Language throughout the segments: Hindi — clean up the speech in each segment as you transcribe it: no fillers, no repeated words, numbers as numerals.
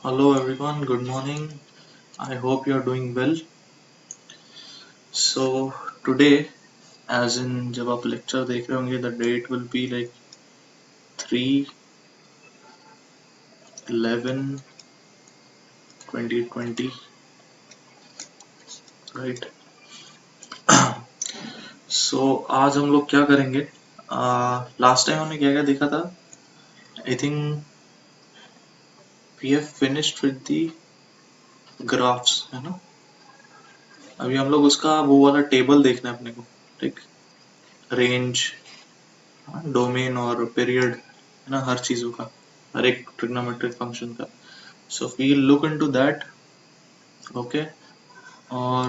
Hello everyone, good morning. I hope you are doing well. So today, as in जब आप lecture देख रहे होंगे, the date will be like 3/11/2020, right? So आज हम लोग क्या करेंगे? Last time हमने क्या क्या देखा था? I think we have finished with the graphs, है ना? अभी हम लोग उसका वो वाला टेबल देखना है अपने को, ठीक? रेंज, डोमेन और पीरियड, है ना, हर चीजों का, हर एक ट्रिग्नोमेट्रिक फंक्शन का. So we'll look into that, okay? और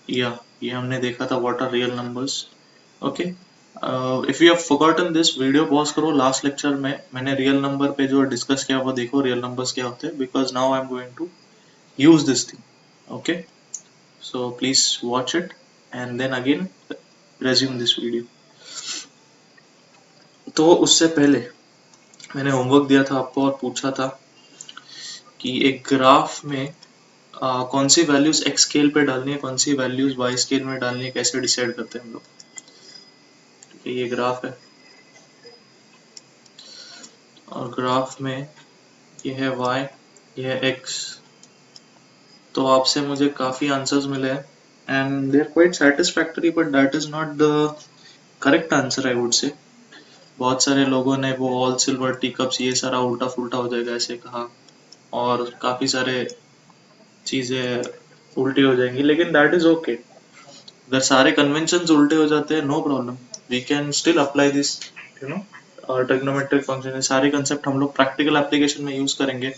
या ये हमने देखा था what are real numbers, okay? If you have forgotten this video pause करो. लास्ट लेक्चर में मैंने रियल नंबर पे जो डिस्कस किया वो देखो, रियल नंबर्स क्या होते हैं, because now I am going to use this thing, okay? So please watch it and then again resume this video. तो उससे पहले मैंने होमवर्क दिया था आपको और पूछा था कि एक ग्राफ में कौन सी वैल्यूज एक्स स्केल पे डालनी है, कौन सी वैल्यूज वाई स्केल में डालनी है, कैसे डिसाइड करते हैं हम लोग. ठीक है, ये ग्राफ है और ग्राफ में ये है y, ये है x. तो आपसे मुझे काफी आंसर्स मिले हैं and they are quite satisfactory, but that is not the correct answer I would say. बहुत सारे लोगों ने वो ऑल सिल्वर टी कप्स ये सारा उल्टा फुल्टा हो जाएगा ऐसे कहा, और काफी सारे चीजें उल्टी हो जाएंगी, लेकिन दैट इज ओके. अगर सारे कन्वेंशंस उल्टे हो जाते हैं, no problem, we can still apply this, you know, trigonometric function. सारे कंसेप्ट हम लोग प्रैक्टिकल एप्लीकेशन में यूज करेंगे.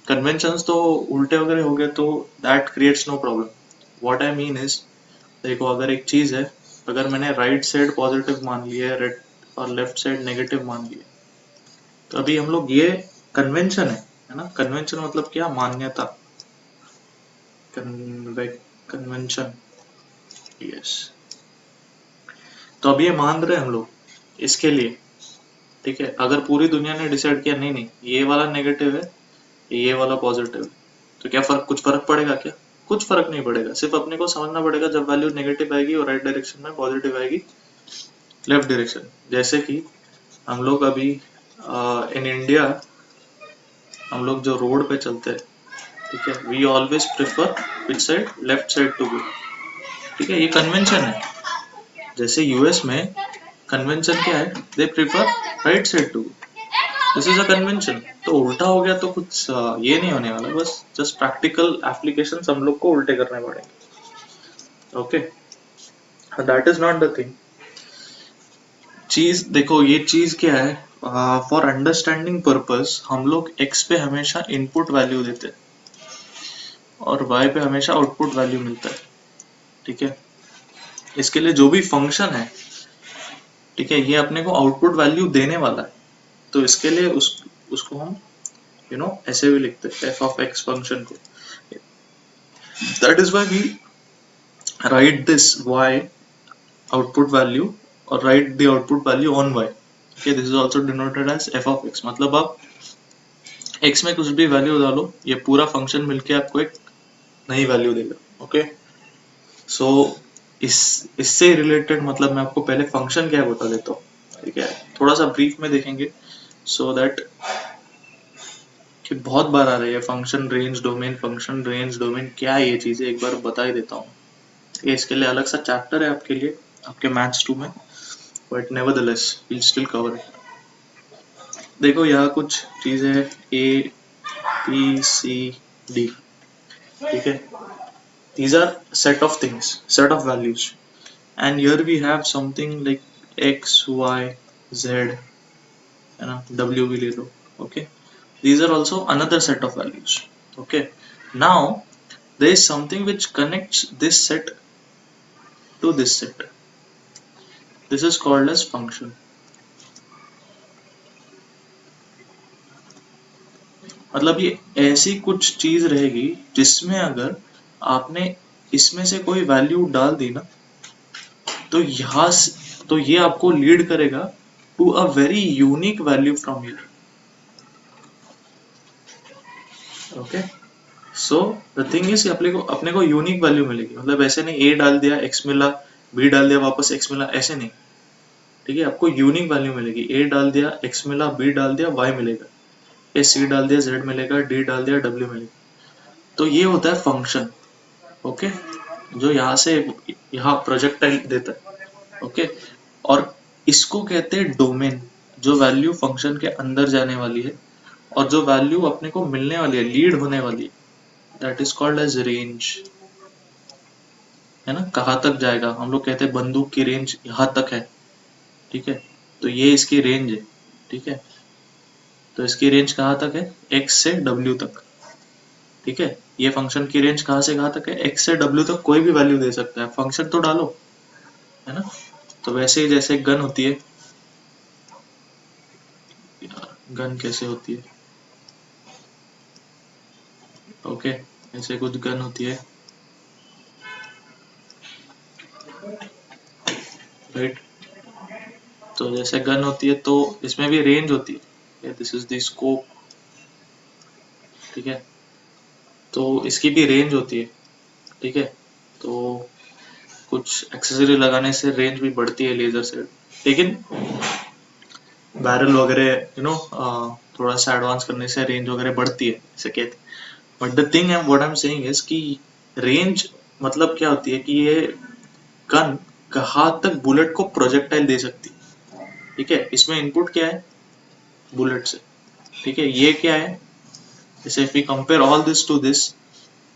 कन्वेंशंस तो उल्टे वगैरह हो गए तो that creates no problem. What I mean is, देखो अगर एक चीज है, अगर मैंने राइट साइड पॉजिटिव मान लिया है रेड और लेफ्ट साइड नेगेटिव मान लिया, तो अभी हम लोग ये कन्वेंशन है ना. कन्वेंशन मतलब क्या, मान्यता, कन्वेंशन, यस. तो अब ये मान रहे हैं हम लोग इसके लिए, ठीक है. अगर पूरी दुनिया ने डिसाइड किया नहीं नहीं ये वाला नेगेटिव है, ये वाला पॉजिटिव है, तो क्या फर्क, कुछ फर्क पड़ेगा क्या? कुछ फर्क नहीं पड़ेगा. सिर्फ अपने को समझना पड़ेगा जब वैल्यू नेगेटिव आएगी और राइट डायरेक्शन में, पॉजिटिव आएगी लेफ्ट डायरेक्शन. जैसे कि हम लोग अभी इन इंडिया हम लोग जो रोड पे चलते हैं, ठीक है, we always prefer which side, left side to go, ठीक है. ये कन्वेंशन है. जैसे यूएस में कन्वेंशन क्या है, they prefer right side to go, this is a convention. तो उल्टा हो गया तो कुछ ये नहीं होने वाला, बस जस्ट प्रैक्टिकल एप्लीकेशन हम लोग को उल्टे करने पड़ेंगे, okay? That is not the thing. चीज देखो, ये चीज क्या है, फॉर अंडरस्टैंडिंग पर्पस हम लोग x पे हमेशा इनपुट वैल्यू देते हैं और y पे हमेशा आउटपुट वैल्यू मिलता है, ठीक है. इसके लिए जो भी फंक्शन है, ठीक है, ये अपने को आउटपुट वैल्यू देने वाला है. तो इसके लिए उसको हम ऐसे भी लिखते हैं f of x फंक्शन को. That is why we write this y output value or write the output value on y. Okay, this is also denoted as f of x. मतलब आप x में कुछ भी वैल्यू डालो, ये पूरा फंक्शन मिलके आपको एक नई वैल्यू देगा, ओके? सो इससे रिलेटेड मतलब मैं आपको पहले फंक्शन क्या है बता देता हूँ, ठीक है. थोड़ा सा ब्रीफ में देखेंगे सो दैट कि बहुत बार आ रही है function range domain, function range domain, क्या है ये चीजें, एक बार बता ही देता हूँ. ये इसके लिए अलग सा चैप्टर है आपके लिए, आपके मैथ्स 2 में, but nevertheless we'll still cover it. देखो यहाँ कुछ चीजें है, ए बी सी डी, ठीक है. these are set of things, set of values, and here we have something like x y z, है ना, w भी ले लो, okay. these are also another set of values, okay. now there is something which connects this set to this set. this is called as function. मतलब ये ऐसी कुछ चीज रहेगी जिसमें अगर आपने इसमें से कोई वैल्यू डाल दी ना, तो यहाँ तो ये आपको लीड करेगा to a very unique value from here. Okay, so the thing is अपने को यूनिक वैल्यू मिलेगी, मतलब ऐसे नहीं a डाल दिया x मिला, b डाल दिया वापस x मिला, ऐसे नहीं। ठीक है, आपको यूनिक वैल्यू मिलेगी, a डाल दिया x मिला, b डाल दिया y मिलेगा, या c डाल दिया z मिलेगा, d डाल दिया w मिलेगा। तो ये होता है फंक्शन। ओके, जो यहाँ से यहाँ प्रोजेक्टाइल देता है। ओके, और इसको कहते हैं डोमेन, जो वैल्यू फंक्शन के अंदर जाने वाली है और जो वैल्यू अपने को मिलने वाली है, लीड होने वाली है, that is called as range. है ना, कहाँ तक जाएगा, हम लोग कहते हैं बंदूक की रेंज यहाँ तक है। ठीक है, तो ये इसकी रेंज है। ठीक है, तो इसकी रेंज कहाँ तक है, x से w तक। ठीक है, ये फंक्शन की रेंज कहाँ से कहाँ तक है, x से w तक कोई भी वैल्यू दे सकता है, फंक्शन तो डालो। है ना, तो वैसे ही जैसे गन होती है, गन कैसे होती है, ओके, ऐसे कुछ गन होती है, राइट। तो जैसे गन होती है तो इसमें भी रेंज होती है, दिस इज द स्कोप। ठीक है, तो इसकी भी रेंज होती है। ठीक है, तो कुछ एक्सेसरी लगाने से रेंज भी बढ़ती है लेजर से, लेकिन बैरल वगैरह थोड़ा सा एडवांस करने से रेंज वगैरह बढ़ती है, इसे कहते हैं। But the thing what I am saying is कि रेंज मतलब क्या होती है कि ये गन कहाँ तक बुलेट को प्रोजेक्टाइल दे सकती है। ठीक है, इसमें इनपुट क्या है, बुलेट से। ठीक है, ये क्या है, जैसे if we compare all this to this,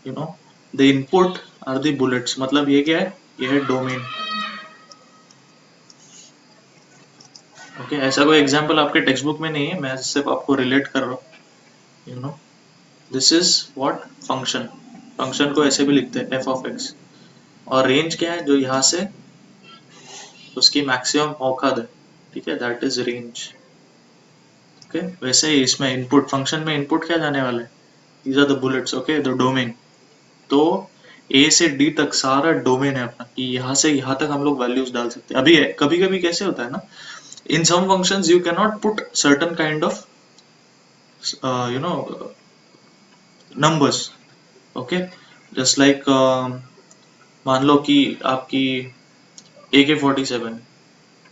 you know the input are the bullets, मतलब ये क्या है, ये है डोमेन। ओके, ऐसा कोई एग्जांपल आपके टेक्स्ट बुक में नहीं है, मैं सिर्फ आपको रिलेट कर रहा हूँ। This is what function, function को ऐसे भी लिखते हैं एफ ऑफ एक्स, और रेंज क्या है, जो यहाँ से उसकी मैक्सिमम औकात है। ठीक है, दैट इज रेंज। ओके, वैसे ही इसमें इनपुट, फंक्शन में इनपुट क्या जाने वाला है, these are the bullets. Okay, the domain, तो ए से डी तक सारा डोमेन है अपना, कि यहाँ से यहाँ तक हम लोग वैल्यूज डाल सकते हैं। अभी कभी कभी कैसे होता है ना, in some functions you cannot put certain kind of uh, you know numbers. Okay, just like मान लो कि आपकी AK-47,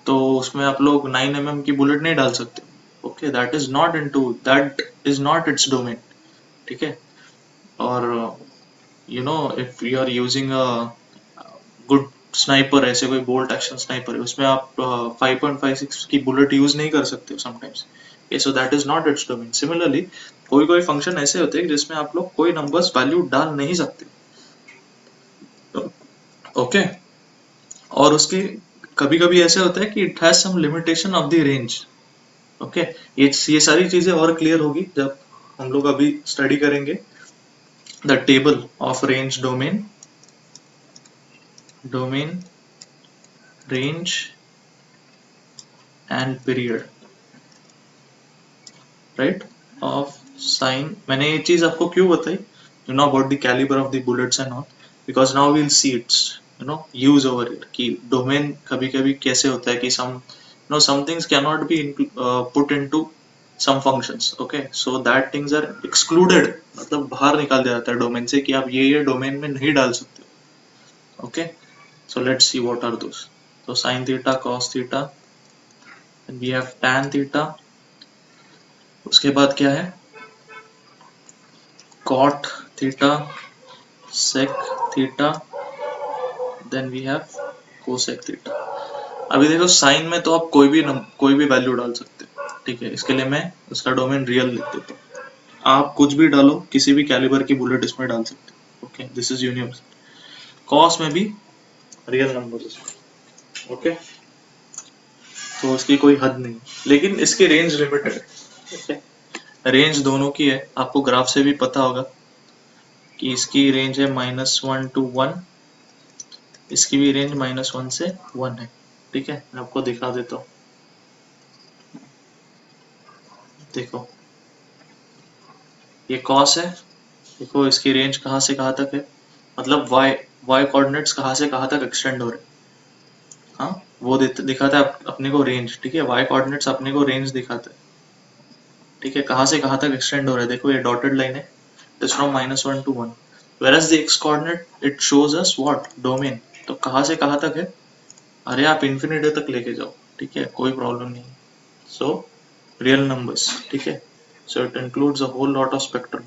तो उसमें आप लोग 9mm की बुलेट नहीं डाल सकते। Okay, that is not its domain. ठीक है, और if you are using a good sniper, ऐसे कोई बोल्ट एक्शन स्नाइपर है, उसमें आप 5.56 की बुलेट यूज नहीं कर सकते हो sometimes. So that is not its domain. Similarly कोई कोई फंक्शन ऐसे होते हैं जिसमें आप लोग कोई नंबर्स वैल्यू डाल नहीं सकते। ओके, और उसके कभी कभी ऐसे होता है कि it has some limitation of the range. Okay, ये सारी चीजें और क्लियर होगी जब हम लोग अभी स्टडी करेंगे the table of range, domain range and period, right, of sine. मैंने ये चीज आपको क्यों बताई, about the caliber of the bullets and all, because now we'll see its use over it, कि डोमेन कभी कभी कैसे होता है कि some things cannot be put into some functions. Okay, so that things are excluded, मतलब बाहर निकाल दिया जाता है डोमेन से, कि आप ये डोमेन में नहीं डाल सकते। Okay, so let's see what are those. So sin theta, cos theta, and we have tan theta, उसके बाद क्या है, cot theta, sec theta, then we have cosec theta. अभी देखो साइन में तो आप कोई भी वैल्यू डाल सकते हो। ठीक है, इसके लिए मैं उसका डोमेन रियल लिख देता हूँ, आप कुछ भी डालो, किसी भी कैलिबर की बुलेट इसमें डाल सकते हो। Okay, this is universal. Cos में भी रियल नंबर। ओके, तो उसकी कोई हद नहीं, लेकिन इसकी रेंज लिमिटेड है। ओके, रेंज दोनों की है, आपको ग्राफ से भी पता होगा कि इसकी रेंज है -1 to 1, इसकी भी रेंज -1 से 1 है। ठीक है, मैं आपको दिखा देता हूँ, देखो ये कॉस है, देखो इसकी रेंज कहाँ से कहाँ तक है, मतलब y कोऑर्डिनेट्स कहाँ से कहाँ तक एक्सटेंड हो रहे हैं। हाँ, वो दिखाता है अपने को रेंज। ठीक है, y कोऑर्डिनेट्स अपने को रेंज दिखाता है। ठीक है, कहाँ से कहाँ तक एक्सटेंड हो रहा है, देखो ये डॉटेड लाइन है, is from -1 to 1, whereas the x coordinate it shows us what domain. तो कहाँ से कहाँ तक है? अरे आप इन्फिनिटी तक लेके जाओ, ठीक है, कोई प्रॉब्लम नहीं. सो रियल नंबर्स, ठीक है, so it includes a whole lot of spectrum.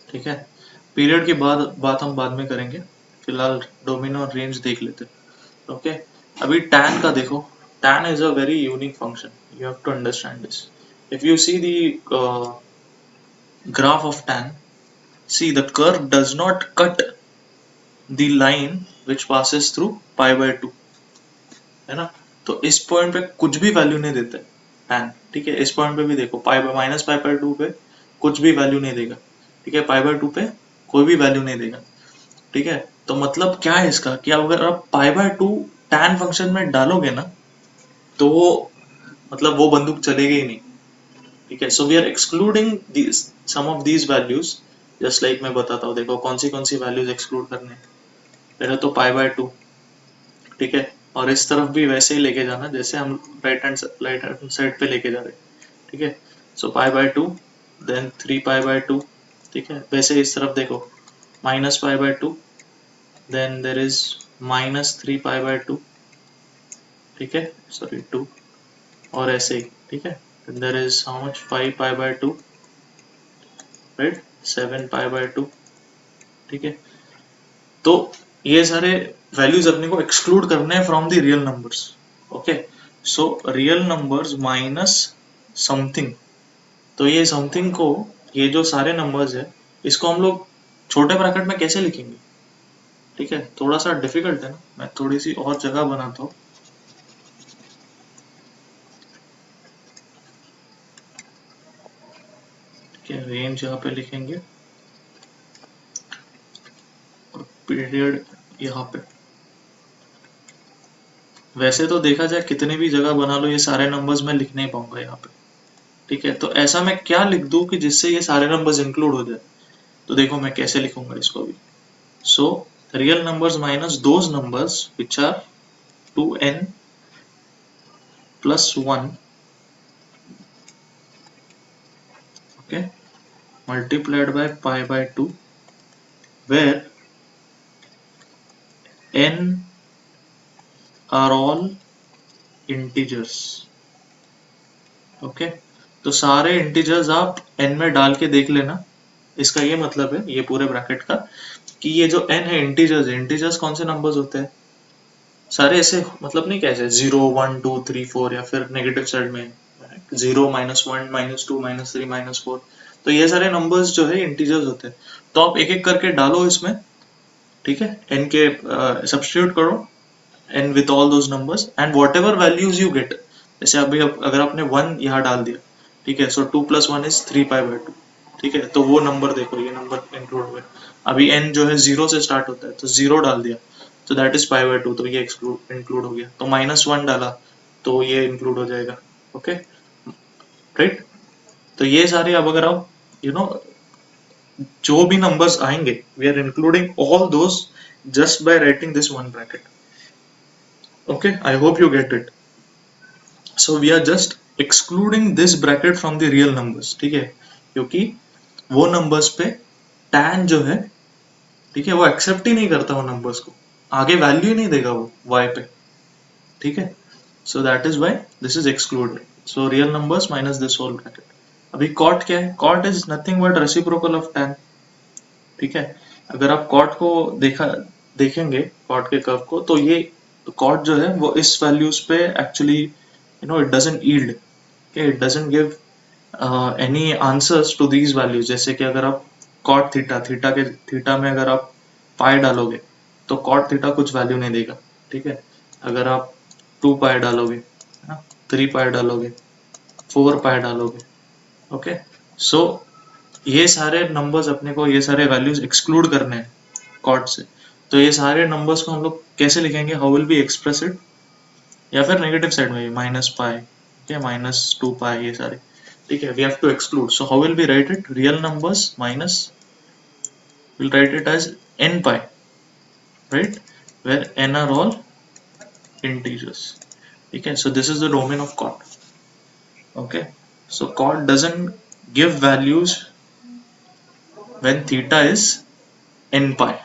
ठीक है, पीरियड की बात हम बाद में करेंगे, फिलहाल डोमेन और रेंज देख लेते. ओके, अभी tan का देखो. tan is a very unique function, you have to understand this. If you see the graph of tan, see the curve does not cut the line which passes through pi by 2, है ना. तो इस पॉइंट पे कुछ भी वैल्यू नहीं देता है tan, ठीक है. इस पॉइंट पे भी देखो माइनस पाई बाय 2 पे कुछ भी वैल्यू नहीं देगा, ठीक है. पाई बाय 2 पे कोई भी वैल्यू नहीं देगा, ठीक है. तो मतलब क्या है इसका कि अगर आप पाई बाय 2 tan फंक्शन में डालोगे ना, तो मतलब वो बंदूक चलेगी ही नहीं, ठीक है. So we are excluding some of these values, just like मैं बताता हूँ. देखो कौन सी वैल्यूज एक्सक्लूड करने. पहले तो पाई बाय 2, ठीक है, और इस तरफ भी वैसे ही लेके जाना जैसे हम राइट हैंड साइड पे लेके जा रहे हैं, ठीक है. So pi by 2, then 3 pi by 2, ठीक है. वैसे इस तरफ देखो minus pi by 2, then there is minus 3 pi by 2, ठीक है, सॉरी 2, और ऐसे ही, ठीक है. There is how much 5 pi by 2, right, 7 pi by 2, ठीक है. तो ये सारे वैल्यूज अपने को एक्सक्लूड करने हैं from the real numbers. Okay, so real numbers minus something. तो ये समथिंग को, ये जो सारे नंबर्स है, इसको हम लोग छोटे ब्रैकेट में कैसे लिखेंगे, ठीक है. थोड़ा सा डिफिकल्ट है ना, मैं थोड़ी सी और जगह बनाता हूँ. रेंज यहाँ पे लिखेंगे और पीरियड यहाँ पे. वैसे तो देखा जाए कितने भी जगह बना लो, ये सारे नंबर्स मैं लिख नहीं पाऊंगा यहाँ पे, ठीक है. तो ऐसा मैं क्या लिख दूं कि जिससे ये सारे नंबर्स इंक्लूड हो जाए. तो देखो मैं कैसे लिखूंगा इसको भी. So real numbers minus those numbers which are 2n plus 1, okay, multiplied by pi by 2, where n are all integers. Okay, तो सारे इंटीजर्स आप n में डाल के देख लेना. इसका ये मतलब है, ये पूरे ब्रैकेट का, कि ये जो n है इंटीजर्स है. इंटीजर्स कौन से नंबर्स होते हैं? सारे ऐसे, मतलब नहीं कैसे 0 1 2 3 4, या फिर नेगेटिव साइड में 0 -1 -2 -3 -4. तो ये सारे नंबर्स जो है इंटीजर्स होते हैं. तो आप एक एक करके डालो इसमें, ठीक है. n के सब्स्टिट्यूट करो n with all those numbers, and what ever values you get. जैसे अभी अगर आपने 1 यहाँ डाल दिया, ठीक है, सो 2 + 1 इज 3 पाई बाय 2, ठीक है. तो वो नंबर देखो, ये नंबर इंक्लूड हुए. अभी n जो है 0 से स्टार्ट होता है, तो 0 डाल दिया, तो दैट इज पाई बाय 2, तो ये इंक्लूड हो गया. तो -1 डाला, तो ये इंक्लूड हो जाएगा. Okay, right. तो ये सारे, अब अगर आप यू नो जो भी नंबर्स आएंगे, we are including all those just by writing this one bracket. Okay, I hope you get it. So we are just excluding this bracket from the real numbers, ठीक है, क्योंकि वो नंबर्स पे tan जो है, ठीक है, वो एक्सेप्ट ही नहीं करता वो नंबर्स को, आगे वैल्यू ही नहीं देगा वो y पे, ठीक है. So that is why this is excluded. So real numbers minus this whole bracket. अभी कॉट क्या है? Cot is nothing but reciprocal of tan, ठीक है. अगर आप कॉट को देखेंगे, कॉट के कर्व को, तो ये कॉट जो है वो इस वैल्यूज पे actually it doesn't yield, it doesn't give any answers to these values. जैसे कि अगर आप कॉट थीटा में अगर आप पाई डालोगे, तो कॉट थीटा कुछ वैल्यू नहीं देगा, ठीक है. अगर आप 2 पाई डालोगे, 3 पाई डालोगे, 4 पाई डालोगे, ओके. सो ये सारे नंबर्स अपने को, ये सारे वैल्यूज एक्सक्लूड करने हैं कॉट से. तो ये सारे नंबर्स को हम लोग कैसे लिखेंगे, how will be express it, या फिर नेगेटिव साइड में भी -पाई, ठीक है, -2 पाई, ये सारे, ठीक है, we have to exclude. So how will be write it, real numbers minus, we'll write it as n pi, right, where n are all integers, ठीक है. So this is the domain of cot. Okay, so cot doesn't give values when theta is n pi.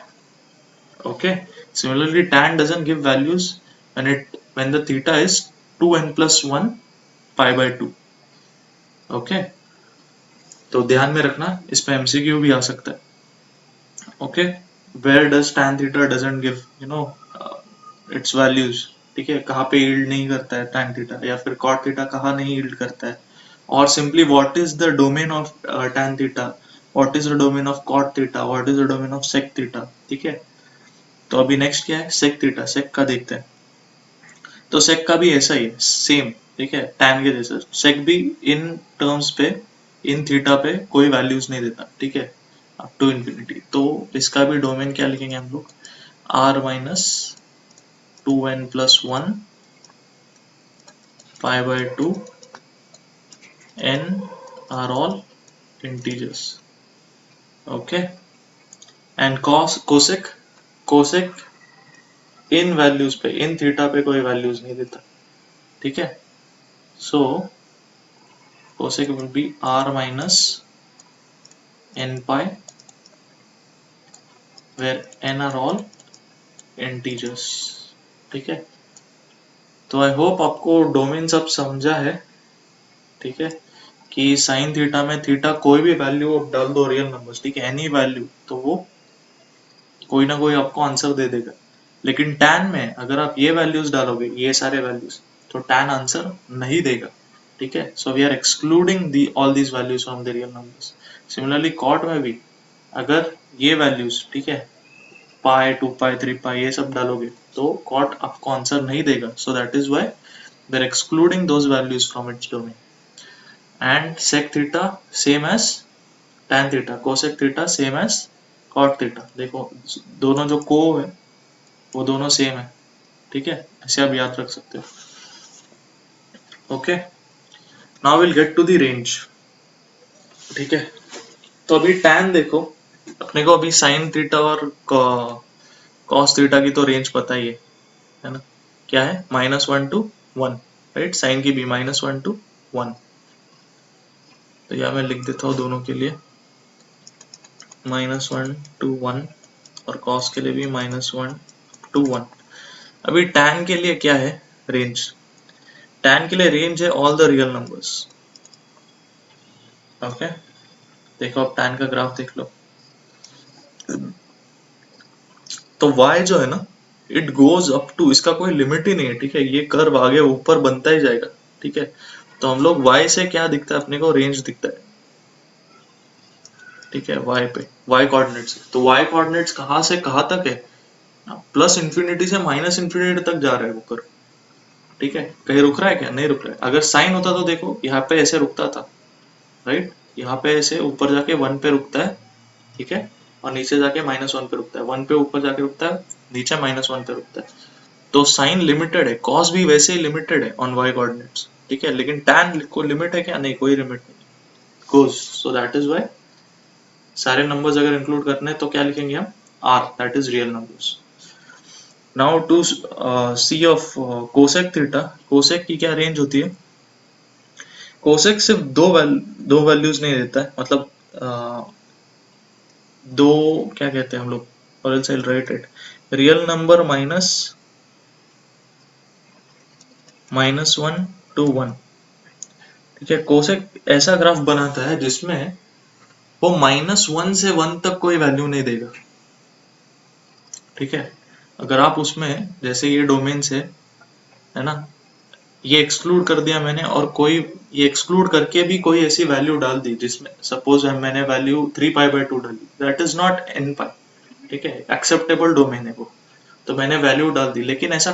Okay, similarly tan doesn't give values when the theta is 2n plus 1 pi by 2. Okay, तो ध्यान में रखना, इस पे MCQ भी आ सकता है. Okay, where does tan theta doesn't give its values. ठीक है, कहाँ पे yield नहीं करता है tan theta, या फिर cot theta कहाँ नहीं yield करता है, और simply what is the domain of tan theta, what is the domain of cot theta, what is the domain of sec theta. ठीक है, तो अभी नेक्स्ट क्या है, sec theta. sec का देखते हैं. तो sec का भी ऐसा ही है, सेम. ठीक है, tan के जैसे sec भी इन टर्म्स पे, इन थीटा पे कोई वैल्यूज नहीं देता. ठीक है, अप टू इन्फिनिटी. तो इसका भी डोमेन क्या लिखेंगे हम लोग, r minus 2n plus 1 pi by 2 n are all integers. Okay, and cosec in values पे, इन थीटा पे कोई वैल्यूज नहीं देता. ठीक है, सो cosec will be r minus n pi where n are all integers. ठीक है, तो आई होप आपको डोमेन सब समझा है. ठीक है, कि साइन थीटा में थीटा कोई भी वैल्यू आप डाल दो, रियल नंबर्स. ठीक है, एनी वैल्यू, तो वो कोई ना कोई आपको आंसर दे देगा. लेकिन tan में अगर आप ये वैल्यूज डालोगे, ये सारे वैल्यूज, तो tan आंसर नहीं देगा. ठीक है, so we are excluding all these values from the real numbers. Similarly cot में भी अगर ये वैल्यूज, ठीक है, पाई 2 पाई 3 पाई ये सब डालोगे, तो कॉट आपको आंसर नहीं देगा. So that is why we are excluding those values from its domain. And sec theta same as tan theta, cosec theta same as cot theta. देखो दोनों जो को है वो दोनों सेम है. ठीक है, ऐसे आप याद रख सकते हो. Okay, now will get to the range. ठीक है, तो अभी tan देखो, अपने को अभी sin थीटा और cos थीटा की तो रेंज पता ही है ना. क्या है, -1 to 1, राइट. sin की भी -1 to 1. तो यहाँ मैं लिख देता हूँ दोनों के लिए -1 to 1, और cos के लिए भी -1 to 1. अभी tan के लिए क्या है रेंज, tan के लिए रेंज है all the real numbers. Okay, देखो अब tan का ग्राफ देख लो. तो y जो है ना, इट गोज अप टू, इसका कोई लिमिट ही नहीं है. ठीक है, ये कर्व आगे ऊपर बनता ही जाएगा. ठीक है, तो हम लोग y से क्या दिखता है अपने को, रेंज दिखता है. ठीक है, y पे, y कोऑर्डिनेट से. तो y कोऑर्डिनेट्स कहाँ से कहाँ तक है, प्लस इंफिनिटी से माइनस इंफिनिटी तक जा रहा है वो कर्व. ठीक है, कहीं रुक रहा है क्या, नहीं रुक रहा है. अगर साइन होता तो देखो यहाँ पे ऐसे रुकता था, राइट. यहाँ पे ऐसे ऊपर जाके 1 पे रुकता है. ठीक है, और नीचे जाके -1 पे रुकता है. 1 पे ऊपर जाके रुकता है, नीचे -1 पे रुकता है. तो साइन लिमिटेड है, कॉस भी वैसे ही लिमिटेड है ऑन y कोऑर्डिनेट्स. ठीक है, लेकिन tan को लिमिट है क्या, नहीं, कोई लिमिट नहीं. Goes, so that is why सारे नंबर्स अगर इंक्लूड करने हैं तो क्या लिखेंगे हम, r, that is real numbers. Now to see of cosec theta. Cosec की क्या रेंज होती है, कोसेक सिर्फ दो वैल्यूज नहीं देता है, मतलब दो क्या कहते हैं हम लोग, और else I will write it, real number -1 to 1. ठीक है, कोसेक ऐसा ग्राफ बनाता है जिसमें वो -1 से 1 तक कोई वैल्यू नहीं देगा. ठीक है, अगर आप उसमें जैसे ये डोमेन से है ना, ये एक्सक्लूड कर दिया मैंने, और कोई ये एक्सक्लूड करके भी कोई ऐसी वैल्यू डाल दी जिसमें सपोज मैंने वैल्यू 3 पाई बाई 2 डाली, दैट इज नॉट n पाई. ठीक है, एक्सेप्टेबल डोमेन है वो, तो मैंने वैल्यू डाल दी. लेकिन ऐसा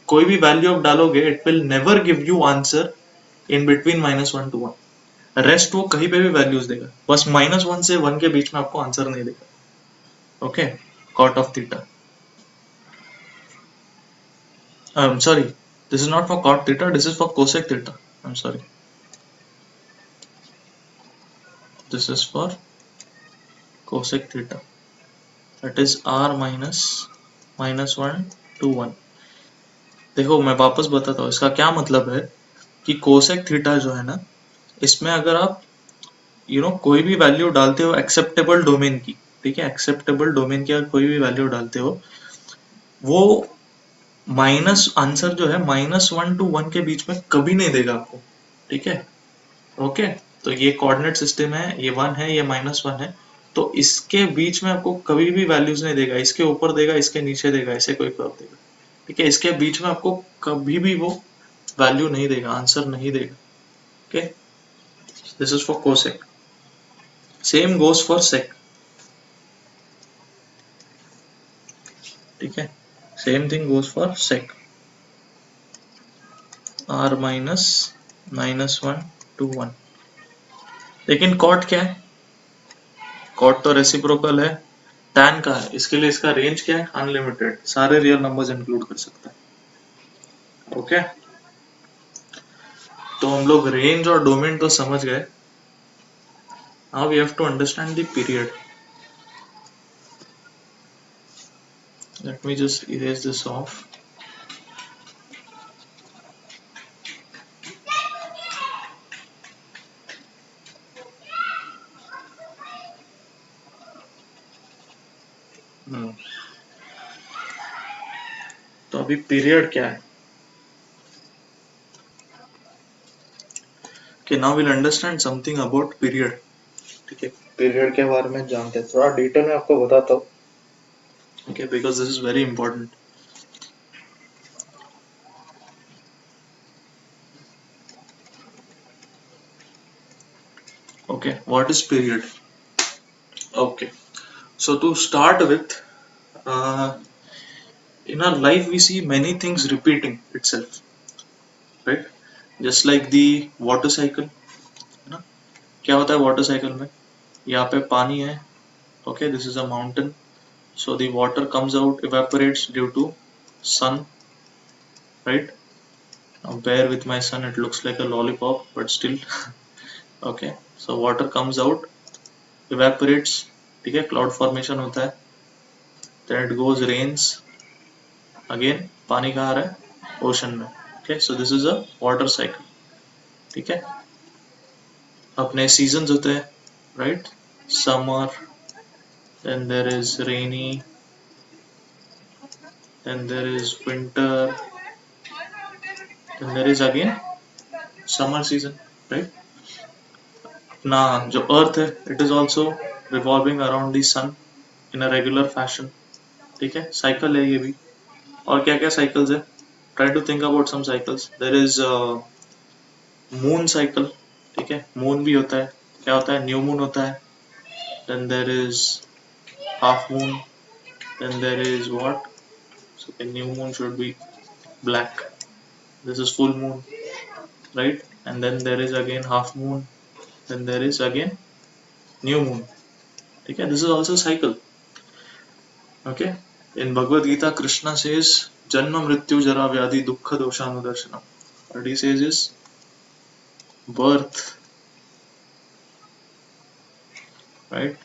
कोई भी वैल्यू आप डालोगे, it will never give you answer in between -1 to 1. Rest वो कहीं पे भी वैल्यूज देगा, बस -1 से 1 के बीच में आपको आंसर नहीं देगा. Okay, cot of theta, sorry, this is not for cot theta, this is for cosec theta. I'm sorry, this is for cosec theta, that is r minus -1 to 1. देखो मैं वापस बताता हूँ इसका क्या मतलब है. कि कोसेक थीटा जो है ना, इसमें अगर आप कोई भी वैल्यू डालते हो एक्सेप्टेबल डोमेन की, ठीक है, एक्सेप्टेबल डोमेन की अगर कोई भी वैल्यू डालते हो, वो माइनस आंसर जो है -1 to 1 के बीच में कभी नहीं देगा आपको, ठीक है। ओके, तो ये कोऑर्डिनेट सिस्टम है, ये 1 है, ये -1 है, तो इसके बीच में आपको कभी भी वैल्यूज नहीं देगा, इसके ऊपर देगा, इसके नीचे देगा, ऐसे कोई कर्व देगा, ठीक है। इसके बीच में आपको कभी भी वो वैल्यू नहीं देगा, आंसर नहीं देगा। Okay, this is for cosec. Same goes for sake, ठीक है, same thing goes for sake, r -1 लेकिन कॉट क्या है? कॉट तो रेसिप्रोकल है tan का है, इसके लिए इसका रेंज क्या है? अनलिमिटेड, सारे रियल नंबर्स इंक्लूड कर सकता है। ओके, तो हम लोग रेंज और डोमेन तो समझ गए। Now we have to understand the period. Let me just erase this off. तो अभी पीरियड क्या है? कि now will understand something about period, ठीक है। पीरियड के बारे में जानते हैं, थोड़ा डिटेल में आपको बताता हूँ, okay, because this is very important. Okay, what is period? Okay, so to start with, in our life we see many things repeating itself, right? Just like the water cycle, है ना? क्या होता है वाटर साइकिल में? यहाँ पे पानी है, okay, this is a mountain, so the water comes out, evaporates due to sun, right? Now bear with my son, it looks like a lollipop but still okay, so water comes out, evaporates, ठीक है, cloud formation होता है, then it goes rains, again पानी कहाँ आ रहा है? ओशन में, okay, so this is a water cycle, ठीक है। अपने सीजन्स होते हैं, right, summer, then there is rainy, then there is winter, then there is again summer season, right? अपना जो अर्थ है, it is also revolving around the sun in a regular fashion, ठीक है, साइकिल है ये भी। और क्या क्या साइकिल्स है? Try to think about some cycles. There is moon cycle, ठीक है, मून भी होता है, क्या होता है? न्यू मून होता है, then there is half moon, then there is what, so the new moon should be black, this is full moon, right? And then there is again half moon, then there is again new moon, okay, this is also cycle, okay। In Bhagavad Gita, Krishna says janma mrityu jara vyadhi dukkha doshanudarshanam, what he says is birth, right,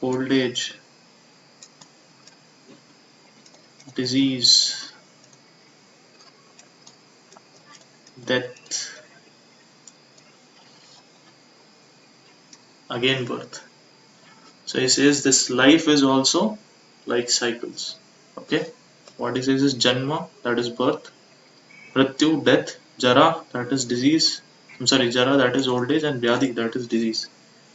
old age, disease, death, again birth. So he says this life is also like cycles, okay। What he says is janma, that is birth, mrityu, death, jara, that is disease, I'm sorry, jara, that is old age, and vyadhi, that is disease.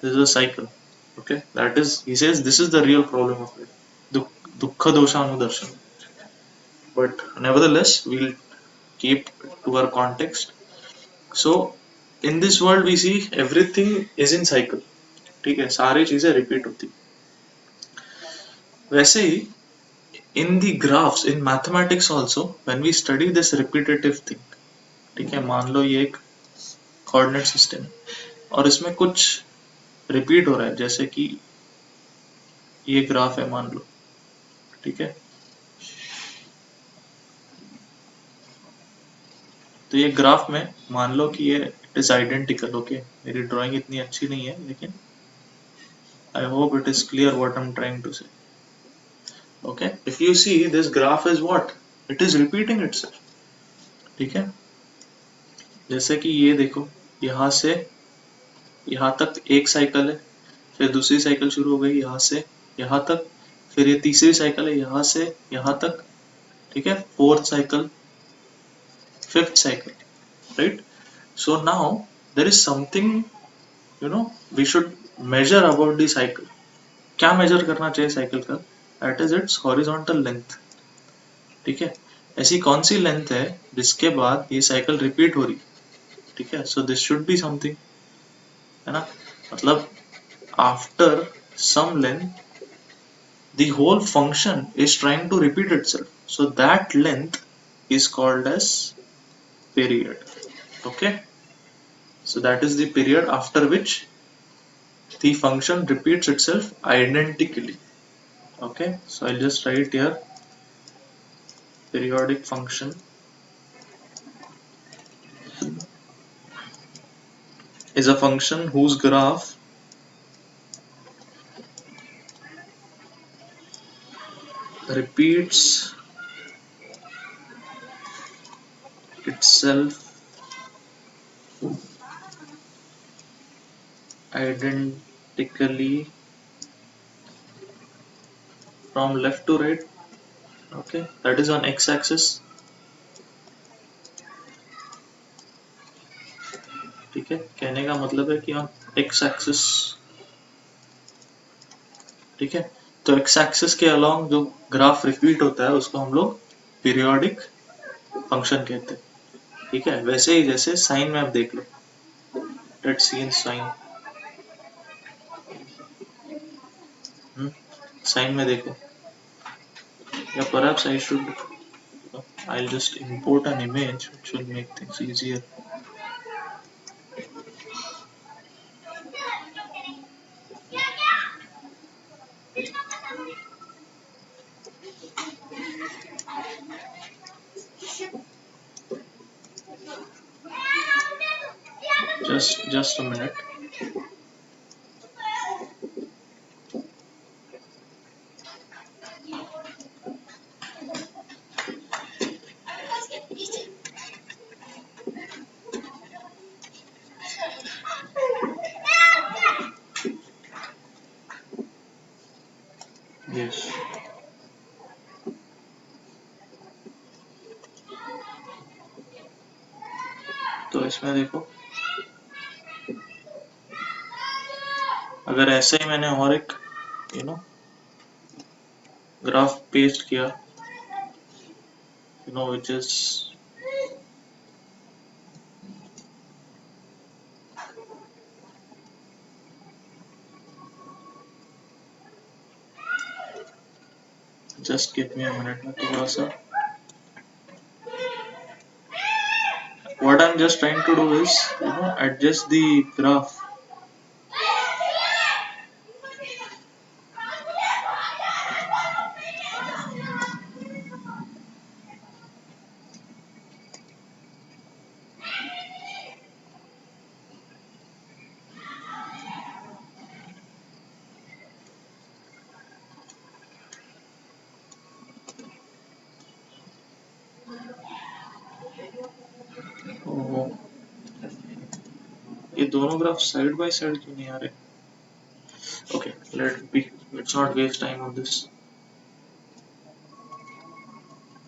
This is a cycle, okay, that is, he says this is the real problem of it, dukkha dosha anudarshan. But nevertheless we'll keep to our context. So in this world we see everything is in cycle, ठीक है, सारी चीजें रिपीट होती। वैसे ही in the graphs in mathematics also, when we study this repetitive thing, ठीक है, मान लो ये एक कोऑर्डिनेट सिस्टम और इसमें कुछ रिपीट हो रहा है, जैसे कि ये ग्राफ है मान लो, ठीक है, तो ये ग्राफ में मान लो कि ये इट इज आइडेंटिकल, ओके, मेरी ड्राइंग इतनी अच्छी नहीं है लेकिन I hope it is clear what I am trying to say, okay. If you see this graph is what, it is repeating itself, ठीक है। जैसे कि ये देखो, यहाँ से यहाँ तक एक साइकिल है, फिर दूसरी साइकिल शुरू हो गई यहाँ से यहाँ तक, फिर ये तीसरी साइकिल है यहाँ से यहाँ तक, ठीक है, fourth cycle, fifth cycle, right? So now there is something, you know, we should measure about the cycle. क्या मेजर करना चाहिए साइकिल का? That is its horizontal length. ठीक है, ऐसी कौन सी लेंथ है जिसके बाद ये साइकिल रिपीट हो रही? ठीक है, so this should be something, है ना? मतलब after some length the whole function is trying to repeat itself, so that length is called as period. Okay, so that is the period after which the function repeats itself identically. Okay, so I'll just write here periodic function is a function whose graph repeats itself identically from left to right. Okay, that is on x-axis. ठीक है, कहने का मतलब है कि on x-axis, ठीक है, तो x-axis के अलोंग जो ग्राफ रिपीट होता है उसको हम लोग पीरियोडिक फंक्शन कहते हैं. ठीक है, वैसे ही जैसे साइन में आप देख लो, let's see in sine. Sine में देखो, या perhaps I should, I'll just import an image which will make things easier. Just a minute. Yes. तो इसमें देखो, अगर ऐसे ही मैंने और एक, यू नो, ग्राफ पेस्ट किया, you know, which is just give me a minute. थोड़ा सा, what I'm just trying to do is, you know, adjust the graph. ओहो, ये दोनों ग्राफ साइड बाय साइड क्यों नहीं आ रहे? Okay, let's not waste time on this.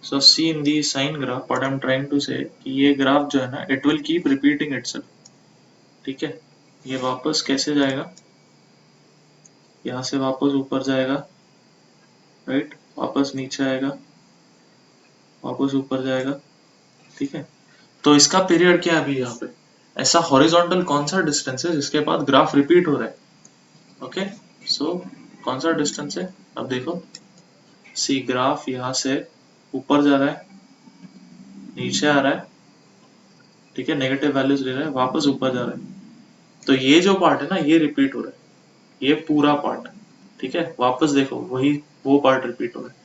So see in the sine graph, what I'm trying to say कि ये ग्राफ जो है ना, it will keep repeating itself. ठीक है, ये वापस कैसे जाएगा? यहाँ से वापस ऊपर जाएगा, राइट, वापस नीचे आएगा, वापस ऊपर जाएगा. ठीक है, तो इसका पीरियड क्या है अभी यहाँ पे? ऐसा हॉरिजॉन्टल कौन सा डिस्टेंस है जिसके बाद ग्राफ रिपीट हो रहा है? ओके, सो कौन सा डिस्टेंस है? अब देखो, सी ग्राफ यहाँ से ऊपर जा रहा है, नीचे आ रहा है, ठीक है, नेगेटिव वैल्यूज ले रहा है, वापस ऊपर जा रहा है. तो ये जो पार्ट है ना, ये रिपीट हो रहा है, ये पूरा पार्ट. ठीक है, वापस देखो, वही वो पार्ट रिपीट हो रहा है,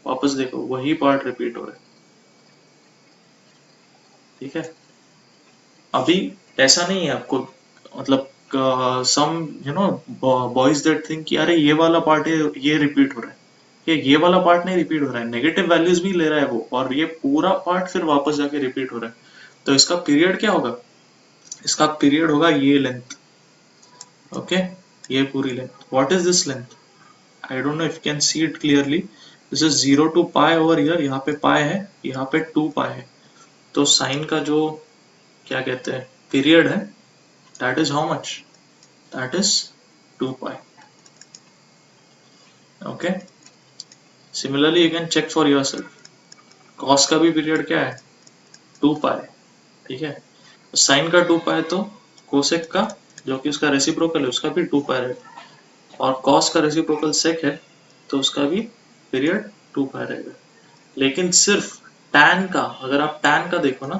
वापस देखो, वही पार्ट रिपीट हो रहा है. ठीक है, अभी ऐसा नहीं है आपको, मतलब some, you know, boys that think कि अरे ये वाला पार्ट है, ये रिपीट हो रहा है, ये वाला पार्ट नहीं रिपीट हो रहा है, नेगेटिव वैल्यूज भी ले रहा है वो, और ये पूरा पार्ट फिर वापस जाके रिपीट हो रहा है. तो इसका पीरियड क्या होगा, इसका पीरियड होगा ये लेंथ, ओके, ये पूरी length. What is this length, I don't know if you can see it clearly. This is 0 to pi over here, यहाँ पे पाई है, यहाँ पे 2 पाई है. तो साइन का जो क्या कहते हैं पीरियड है, that is how much, that is 2 pi. Okay, similarly you can check for yourself. Cos का भी पीरियड क्या है, 2 पाई. ठीक है, साइन का 2 पाई, तो कोसेक का जो कि उसका रेसिप्रोकल है उसका भी 2 पाई रहेगा, और कॉस का रेसिप्रोकल सेक है तो उसका भी पीरियड 2 पाई रहेगा. लेकिन सिर्फ tan का, अगर आप tan का देखो ना,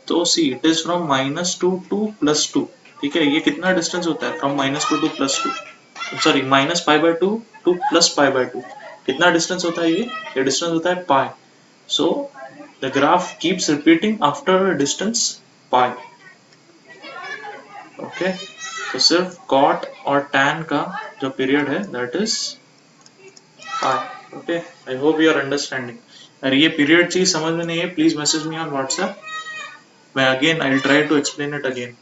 तो see it is from -2 to +2. ठीक है, ये कितना डिस्टेंस होता है फ्रॉम -2 टू +2, सॉरी -π/2 टू +π/2. कितना डिस्टेंस होता है ये डिस्टेंस होता है pi. So the graph keeps repeating after distance pi. Okay, तो सिर्फ कॉट और tan का जो पीरियड है that is pi. Okay, I hope you are understanding. अगर ये पीरियड चीज समझ में नहीं है, please message me on WhatsApp. मैं again I will try to explain it again.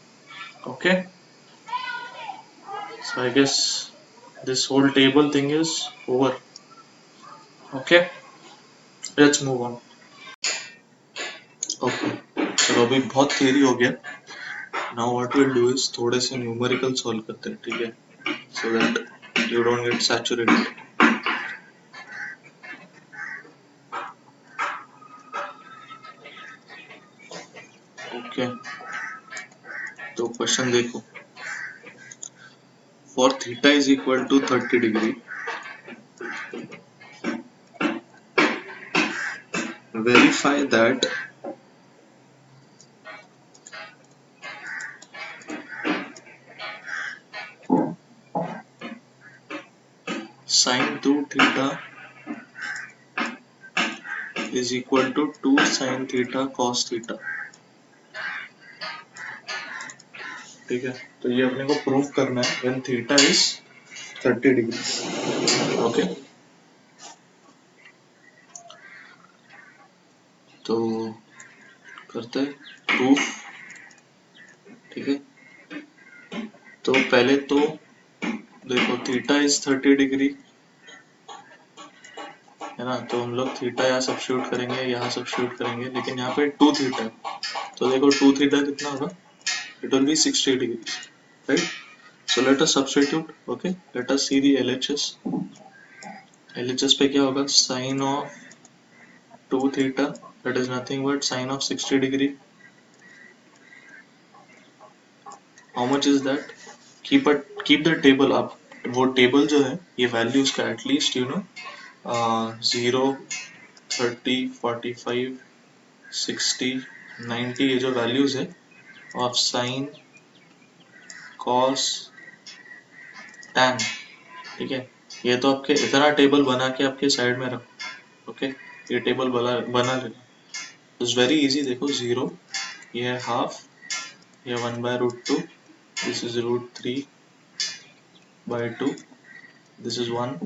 Okay, so I guess this whole table thing is over. Okay, let's move on. Okay, चलो अभी बहुत theory हो गया. Now what we'll do is थोड़े से numerical solve करते हैं, ठीक है, so that you don't get saturated. Okay, तो क्वेश्चन देखो. For theta is equal to 30 degree, verify that sin 2 theta is equal to 2 sin theta cos theta. ठीक है, तो ये अपने को प्रूफ करना है when theta is 30 degree. Okay, तो करते हैं प्रूफ. ठीक है, तो पहले तो देखो थीटा इज 30 डिग्री है ना, तो हम लोग थीटा यहाँ सब्स्टिट्यूट करेंगे, यहाँ सब्स्टिट्यूट करेंगे, लेकिन यहाँ पे 2 थीटा है, तो देखो 2 थीटा कितना होगा, it will be 60 degree, right. So let us substitute. Okay, let us see the LHS. LHS पे क्या होगा, sine of 2 theta that is nothing but sine of 60 degree. How much is that, keep the table up. वो टेबल जो है ये वैल्यूज का एटलीस्ट 0, 30, 45, 60, 90 ये जो वैल्यूज है ऑफ साइन कॉस टैन. ठीक है, ये तो आपके इतना टेबल बना के आपके साइड में रखो. ओके, ये टेबल बना लेना. It's very easy. देखो 0, ये है हाफ, ये 1/√2, this is √3/2, this is 1,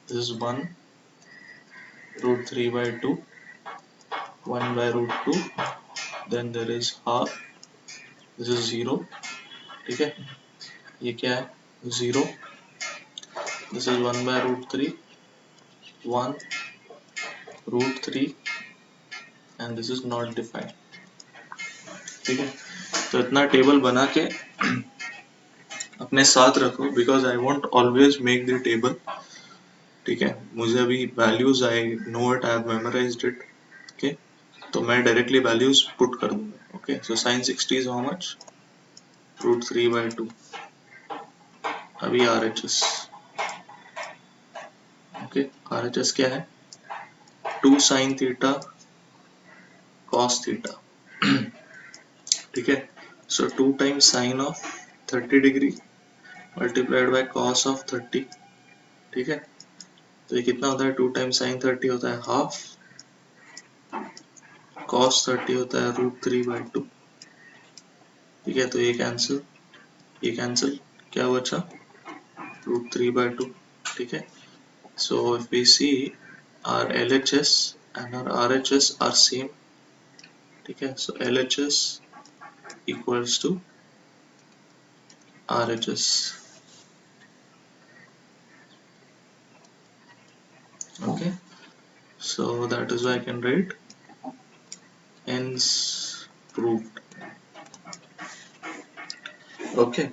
this is 1, √3/2, 1/√2, then there is half, this is 0. ठीक है, ये क्या है 0, this is 1/√3, 1√3 and this is not defined. ठीक है, तो इतना टेबल बना के अपने साथ रखो, because I want always make the table. ठीक है, मुझे अभी values I know it, I have memorised it. Okay, तो मैं डायरेक्टली वैल्यूज पुट कर दूंगा. Okay, so sine 60 is how much, √3/2. अभी RHS. ओके, RHS क्या है, 2 sin थीटा cos थीटा. ठीक है, सो 2 times sin of 30 degree multiplied by cos of 30. ठीक है, तो ये कितना होता है, 2 times sin 30 होता है हाफ, cos 30 होता है √3/2. ठीक है, तो ये कैंसिल, ये कैंसिल, क्या बचा, √3/2. ठीक है, so if we see our LHS and our RHS are same. ठीक है। सो LHS equals to RHS. Okay, so that is why I can write hence proved. Okay,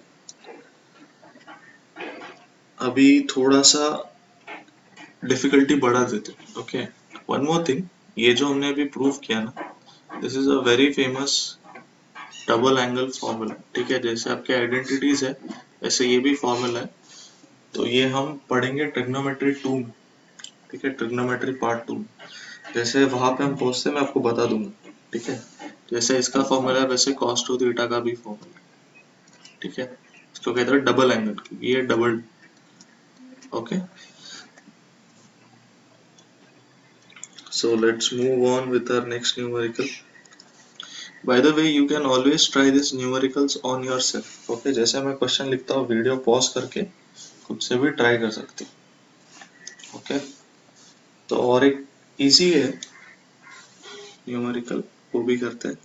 अभी थोड़ा सा डिफिकल्टी बढ़ा देते। ओके, वन मोर थिंग, ये जो हमने अभी प्रूव किया ना, this is a very famous double angle formula. ठीक है, जैसे आपके आइडेंटिटीज है वैसे ये भी फॉर्मूला है। तो ये हम पढ़ेंगे ट्रिग्नोमेट्री 2 में। ठीक है, ट्रिग्नोमेट्री पार्ट 2 में जैसे वहां पे हम पहुंचते मैं आपको बता दूंगा। ठीक है, जैसे इसका फॉर्मूला है वैसे cos 2 थीटा का भी फॉर्मूला। ठीक है, इसको कहते हैं डबल एंगल, ये double. Okay, so let's move on with our next numerical. By the way, you can always try these numericals on yourself. Okay, जैसे मैं क्वेश्चन लिखता हूँ वीडियो पॉज करके खुद से भी ट्राई कर सकते हो। ओके, तो और एक इजी है न्यूमेरिकल, वो भी करते हैं।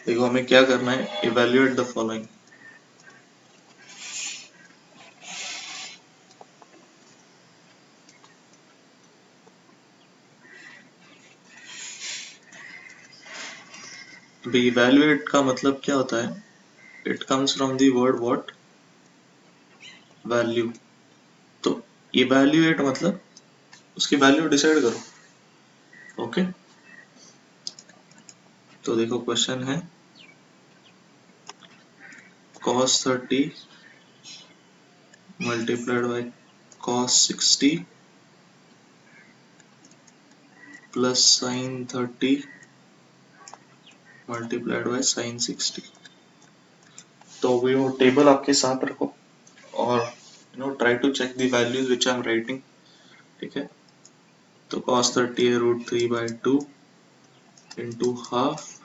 देखो हमें क्या करना है, इवेल्युएट द फॉलोइंग। अभी इवेल्युएट का मतलब क्या होता है, it comes from the word what, value. तो इवेल्युएट मतलब उसकी वैल्यू डिसाइड करो। ओके, तो देखो क्वेश्चन है cos 30 multiplied by cos 60 plus sin 30 multiplied by sin 60। तो वो टेबल आपके साथ रखो और try to check the values which I am writing. ठीक है, तो cos 30 है √3/2 इंटू हाफ,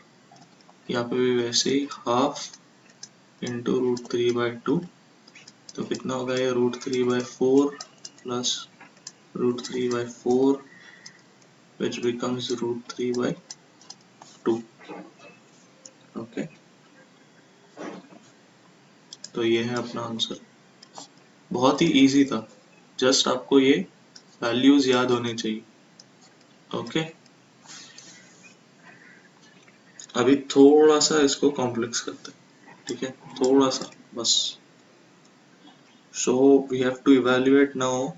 यहाँ पे भी वैसे ही हाफ इंटू √3/2। तो कितना होगा ये √3/4 प्लस √3/4 which becomes √3/2। ओके, तो ये है अपना आंसर। बहुत ही इजी था, जस्ट आपको ये वैल्यूज याद होने चाहिए। ओके, अभी थोड़ा सा इसको कॉम्प्लेक्स करते हैं। ठीक है, थोड़ा सा बस। So we have to evaluate now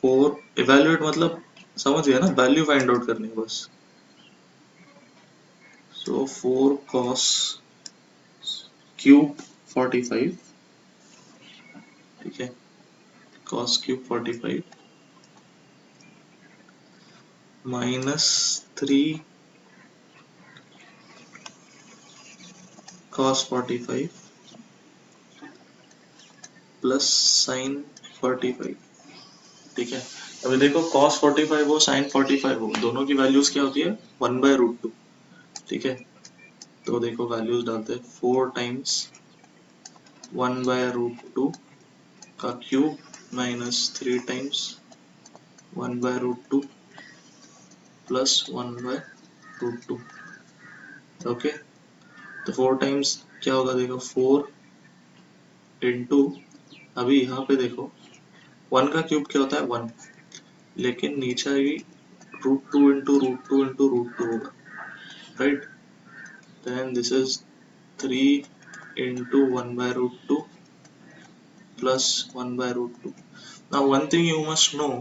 four. Evaluate मतलब समझ गया ना, वैल्यू फाइंड आउट करनी है बस। सो 4 cos क्यूब 45। ठीक है, cos cube 45 minus 3 cos 45 plus sin 45। ठीक है, अभी देखो cos 45 हो sin 45 हो, दोनों की वैल्यूज क्या होती है 1/√2। ठीक है, तो देखो वैल्यूज डालते हैं, 4 टाइम्स 1/√2 का cube minus 3 times 1/√2 plus 1/√2। Okay, तो 4 टाइम्स क्या होगा, देखो 4 इंटू, अभी यहाँ पे देखो 1 का क्यूब क्या होता है 1, लेकिन नीचे भी √2 इंटू √2 इंटू √2 होगा, right. Then this is 3 into 1/√2 plus 1/√2। Now one thing you must know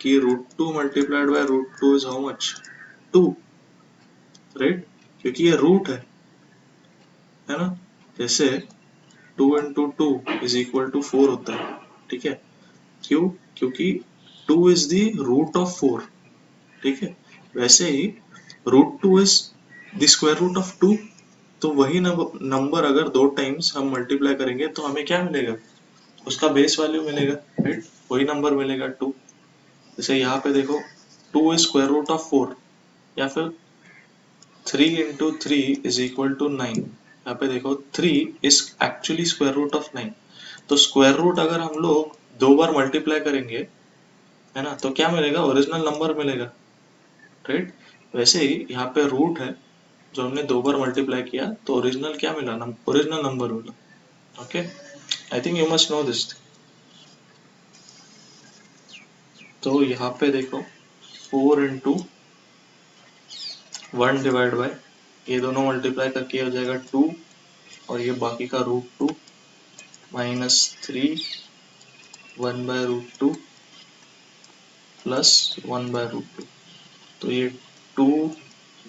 कि √2 multiplied by √2 is how much 2, right, क्योंकि ये रूट है ना। जैसे 2 इंटू 2 इज इक्वल टू 4 होता है। ठीक है, क्यों, क्योंकि 2 इज द रूट ऑफ 4। ठीक है, वैसे ही √2 is the square root of 2। तो वही नंबर अगर 2 टाइम्स हम मल्टीप्लाई करेंगे तो हमें क्या मिलेगा, उसका बेस वैल्यू मिलेगा, राइट, वही नंबर मिलेगा 2। जैसे यहाँ पे देखो 2 इज स्क्वायर रूट ऑफ 4, या फिर 3 इंटू 3 इज इक्वल टू 9। यहाँ पे देखो 3 is actually square root of 9। तो स्क्वायर रूट अगर हम लोग 2 बार मल्टीप्लाई करेंगे, है ना, तो क्या मिलेगा, ओरिजिनल नंबर मिलेगा, राइट। वैसे ही यहाँ पे रूट है जो हमने 2 बार मल्टीप्लाई किया तो ओरिजिनल क्या मिला, ओरिजिनल नंबर मिला। Okay, I think you must know this. तो यहाँ पे देखो 4 इंटू 1 डिवाइड बाय, ये दोनों मल्टीप्लाई करके हो जाएगा 2 और ये बाकी का √2 माइनस 3 1 बाय √2 प्लस 1 बाय √2। तो ये 2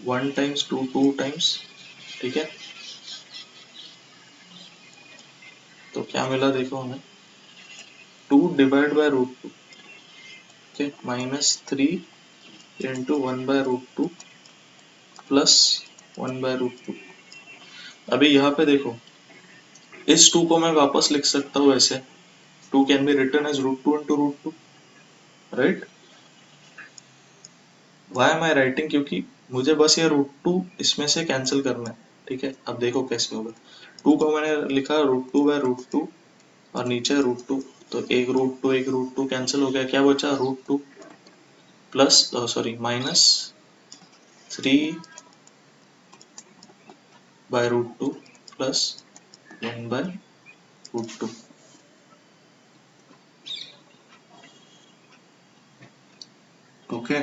1 टाइम्स 2 2 टाइम्स, ठीक है। तो क्या मिला देखो हमें, 2 divide by √2, okay, minus 3 into 1 by √2 plus 1 by √2। अभी यहाँ पे देखो इस 2 को मैं वापस लिख सकता हूँ ऐसे, 2 can be written as √2 into √2, right. Why am I writing, क्योंकि मुझे बस ये √2 इसमें से कैंसिल करना है, ठीक है। अब देखो कैसे होगा, 2 को मैंने लिखा √2 बाय √2 और नीचे √2, तो एक √2 कैंसिल हो गया, क्या बचा √2 plus sorry minus 3 by √2 plus 1 by √2। Okay,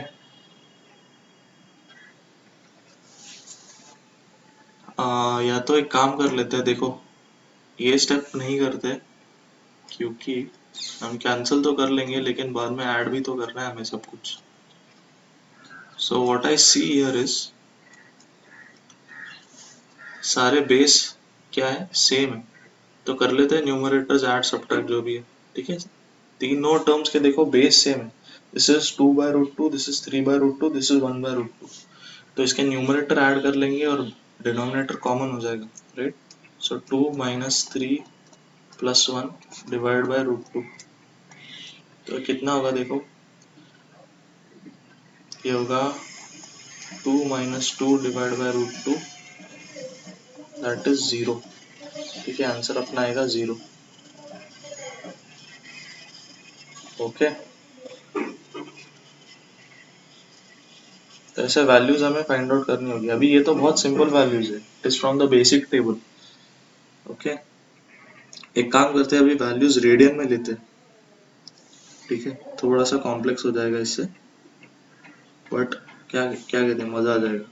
या तो एक काम कर लेते हैं, देखो ये स्टेप नहीं करते क्योंकि हम कैंसिल तो कर लेंगे लेकिन बाद में ऐड भी तो करना है हमें सब कुछ। So what I see here is, सारे बेस क्या है, सेम है, तो कर लेते हैं न्यूमरेटर्स ऐड सब्ट्रैक्ट जो भी है, ठीक है। तीनों टर्म्स के देखो बेस सेम है, this is 2 by √2, this is 3 by √2, this is 1 by √2, तो इसके न्यूमरेटर ऐड कर लेंगे और डिनोमिनेटर कॉमन हो जाएगा, right. So 2 minus 3 plus 1 divide by √2, तो कितना होगा देखो, ये होगा 2 minus 2 divide by √2, that is 0, ठीक है। आंसर अपना आएगा 0। ओके, तो ऐसे वैल्यूज हमें फाइंड आउट करनी होगी। अभी ये तो बहुत सिंपल वैल्यूज है, it is from the basic table. Okay, एक काम करते हैं, अभी वैल्यूज रेडियन में लेते हैं, ठीक है। थोड़ा सा कॉम्प्लेक्स हो जाएगा इससे, बट क्या क्या कहते हैं, मजा आ जाएगा।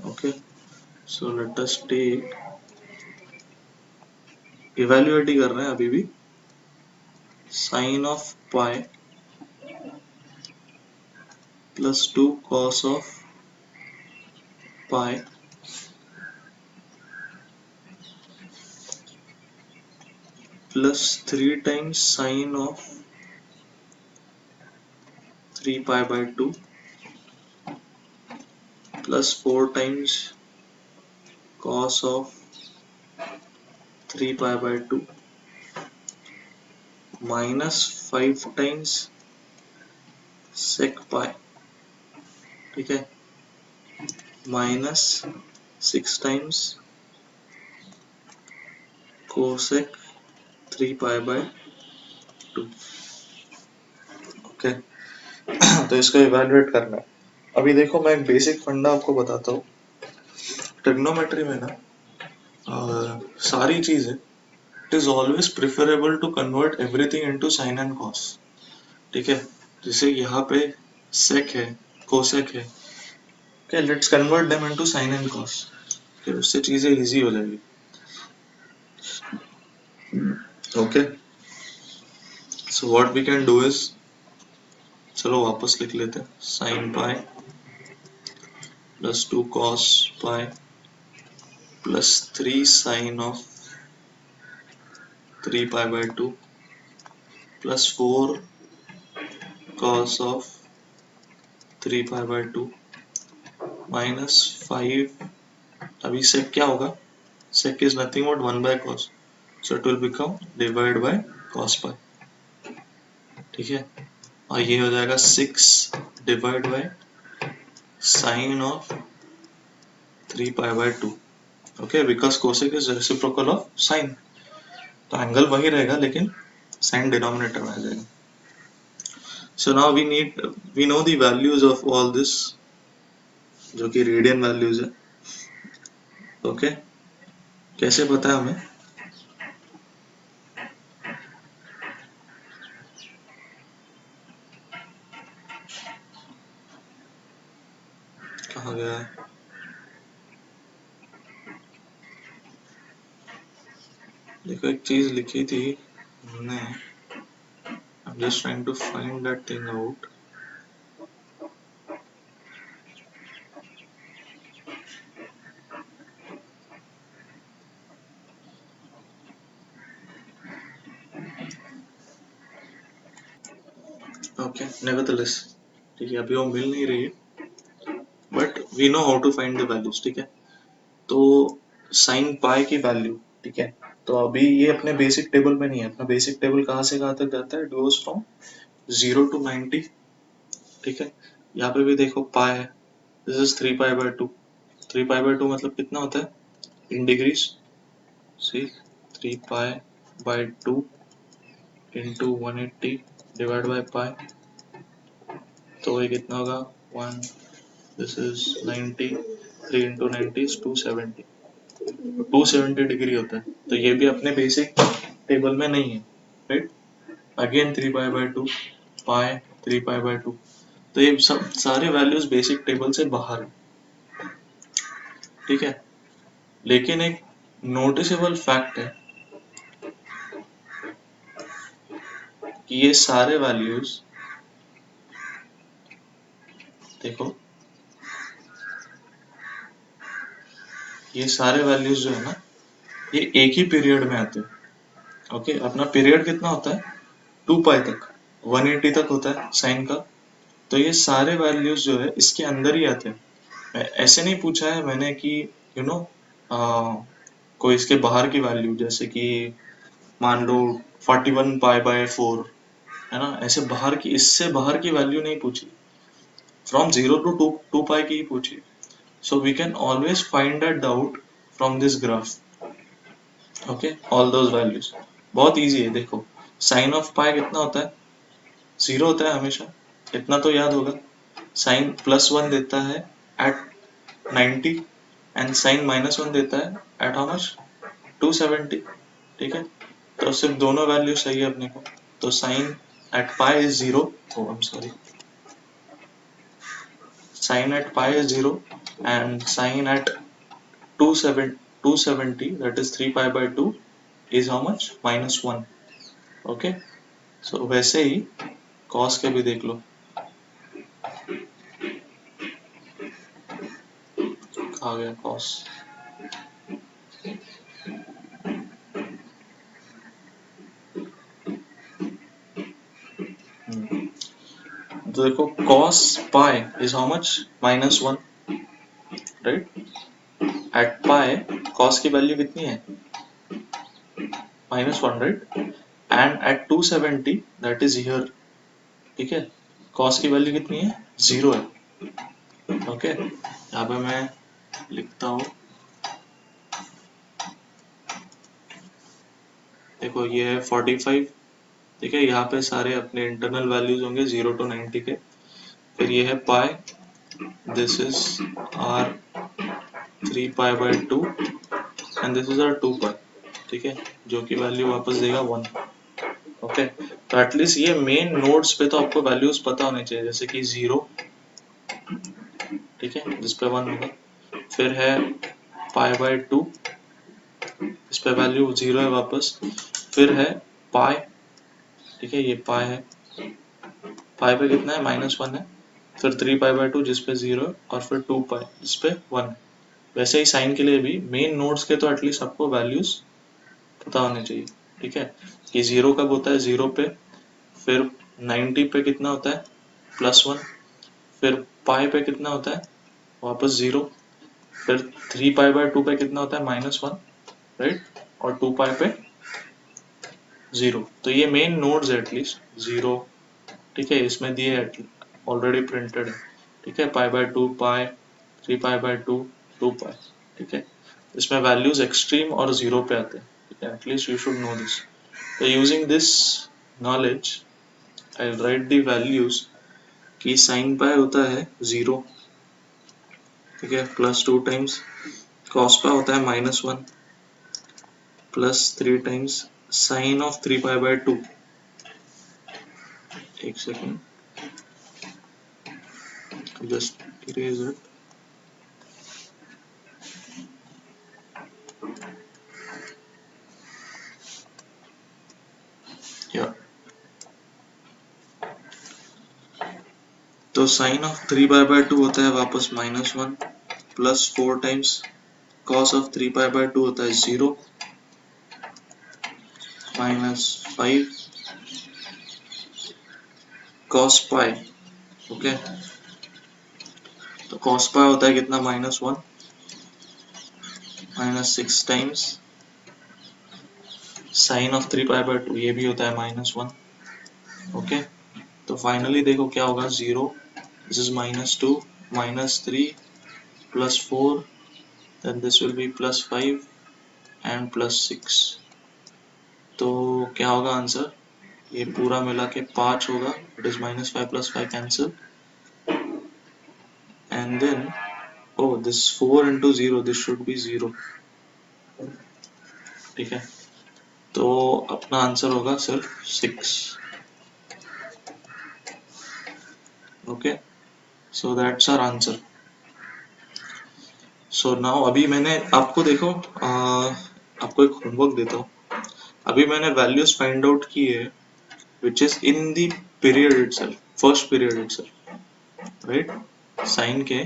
Okay, so let us take, evaluate ही कर रहे हैं अभी भी, sine of pi plus 2 cos of pi plus 3 times sine of 3 pi by 2 plus 4 times cos of 3 pi by 2 minus 5 times sec pi, ठीक है, minus 6 times cosec 3 pi by 2। Okay, तो इसको इवैल्यूएट करना है। अभी देखो मैं एक बेसिक फंडा आपको बताता हूँ, ट्रिग्नोमेट्री में ना सारी चीजें, it is always preferable to convert everything into sine and cos, ठीक है। जैसे यहाँ पे sec है, cosec है, okay, let's convert them into sin and cos, फिर उससे चीजें इजी हो जाएगी। Okay, so what we can do is, चलो वापस लिख लेते हैं, sin pi plus 2 cos pi plus 3 sin of 3 pi by 2 plus 4 cos of 3 pi by 2 minus 5, अभी sec क्या होगा, sec is nothing but 1 by cos, so it will become divide by cos pi, ठीक है। और ये हो जाएगा 6 divide by sine of 3 pi by 2, okay, because cosec is reciprocal of sine, तो एंगल वही रहेगा लेकिन साइन डिनोमिनेटर में आ जाएगा। So now we know the values of all this, जो कि रेडियन वैल्यूज है. ओके, कैसे पता है हमें? कहाँ गया है? देखो एक चीज लिखी थी हमने. I'm just trying to find that thing out. Okay, nevertheless, ठीक है, अभी वो मिल नहीं रही है, but we know how to find the values. ठीक है, तो साइन पाई की वैल्यू, ठीक है, तो अभी ये अपने बेसिक टेबल में नहीं है. अपना बेसिक टेबल कहाँ से कहाँ तक जाता है? Goes from 0 to 90. ठीक है, यहाँ पे भी देखो पाई है, this is 3 pi by 2. 3 pi by 2 मतलब कितना होता है in degrees? See, 3 pi by 2 into 180 divide by pi, तो ये कितना होगा? 1, this is 90, 3 into 90 is 270. 270 degree होता है, तो ये भी अपने बेसिक टेबल में नहीं है, right? Again 3 pi by 2, pi 3 pi by 2, तो ये सब सारे वैल्यूज बेसिक टेबल से बाहर है. ठीक है, लेकिन एक नोटिसेबल फैक्ट है कि ये सारे वैल्यूज, देखो ये सारे वैल्यूज जो है ना, ये एक ही पीरियड में आते हैं. ओके, अपना पीरियड कितना होता है? 2 पाई तक, 180 तक होता है साइन का. तो ये सारे वैल्यूज जो है इसके अंदर ही आते हैं. ऐसे नहीं पूछा है मैंने कि यू नो कोई इसके बाहर की वैल्यू, जैसे कि मान लो 41 पाई बाय 4, है ना, ऐसे बाहर की, इससे बाहर की वैल्यू नहीं पूछी. फ्रॉम 0 to 2 पाई की ही पूछी. So we can always find that out from this graph. Okay, all those values बहुत इजी है. देखो साइन ऑफ पाई कितना होता है? 0 होता है हमेशा, इतना तो याद होगा. साइन +1 देता है एट 90 एंड साइन -1 देता है एट हाउ मच? 270. ठीक है, तो सिर्फ दोनों वैल्यू सही है अपने को. तो sine at pi is 0, oh I'm sorry, sin at pi is 0 and sin at 270, that is 3 pi by 2 is how much? -1. Okay, so वैसे ही cos के भी देख लो, आ गया cos. तो देखो cos pi is how much? -1, right? At pi cos की वैल्यू कितनी है? -1, right? And at 270 that is here. ठीक है, cos की वैल्यू कितनी है? 0 है. ओके, यहाँ पे मैं लिखता हूँ. देखो ये है 45. ठीक है, यहाँ पे सारे अपने इंटरनल वैल्यूज होंगे 0 to 90 के. फिर ये है pi, this is R 3 pi by 2 and this is R 2 pi. ठीक है, जो कि वैल्यू वापस देगा 1. ओके, तो एटलीस्ट ये मेन नोड्स पे तो आपको वैल्यूज पता होने चाहिए, जैसे कि 0, ठीक है, जिस पे 1 होगा. फिर है पाई बाय 2, इस पे वैल्यू 0 है वापस. फिर है पाई, ठीक है, ये पाई है, पाई पे कितना है? -1 है. फिर 3 पाई बाय 2 जिस पे 0 और फिर 2 पाई जिस पे 1. वैसे ही साइन के लिए भी मेन नोड्स के तो एटलीस्ट आपको वैल्यूज पता होने चाहिए. ठीक है, कि 0 कब होता है? 0 पे. फिर 90 पे कितना होता है? +1. फिर पाई पे कितना होता है? वापस 0. फिर 3 पाई बाय 2 पे कितना होता है? -1, राइट, और 2 पाई पे 0. तो ये मेन नोड्स है एटलीस्ट 0. ठीक है, इसमें दिए ऑलरेडी प्रिंटेड है. ठीक है, पाई by 2 pi, 3 pi by 2 2 pi. ठीक है, इसमें वैल्यूज एक्सट्रीम और 0 पे आते हैं. ठीक है, at least you should know this. तो using this knowledge I write the values कि साइन पाई होता है 0, ठीक है, प्लस 2 टाइम्स कॉस पाई होता है -1 प्लस 3 टाइम्स साइन ऑफ 3 पाई/2। एक सेकेंड, जस्ट इरेज इट। या तो साइन ऑफ 3 पाई/2 होता है वापस -1 प्लस 4 टाइम्स कॉस ऑफ 3 पाई/2 होता है 0 -5 कॉस पाई। ओके, तो कॉस पाई होता है कितना, -1 -6 टाइम्स साइन ऑफ 3 पाई/2, ये भी होता है -1। ओके, तो फाइनली देखो क्या होगा, 0, this is -2 -3 +4, then this will be +5 and +6। तो क्या होगा आंसर, ये पूरा मिला के 5 होगा, it is -5 + 5 cancel, and then oh this 4 into 0, this should be 0, ठीक है, तो अपना आंसर होगा सिर्फ 6। Okay, so that's our answer. So now अभी मैंने आपको देखो आपको एक होमवर्क देता हूँ। अभी मैंने वैल्यूज फाइंड आउट की है which is in the period itself, first period itself, right? Sine के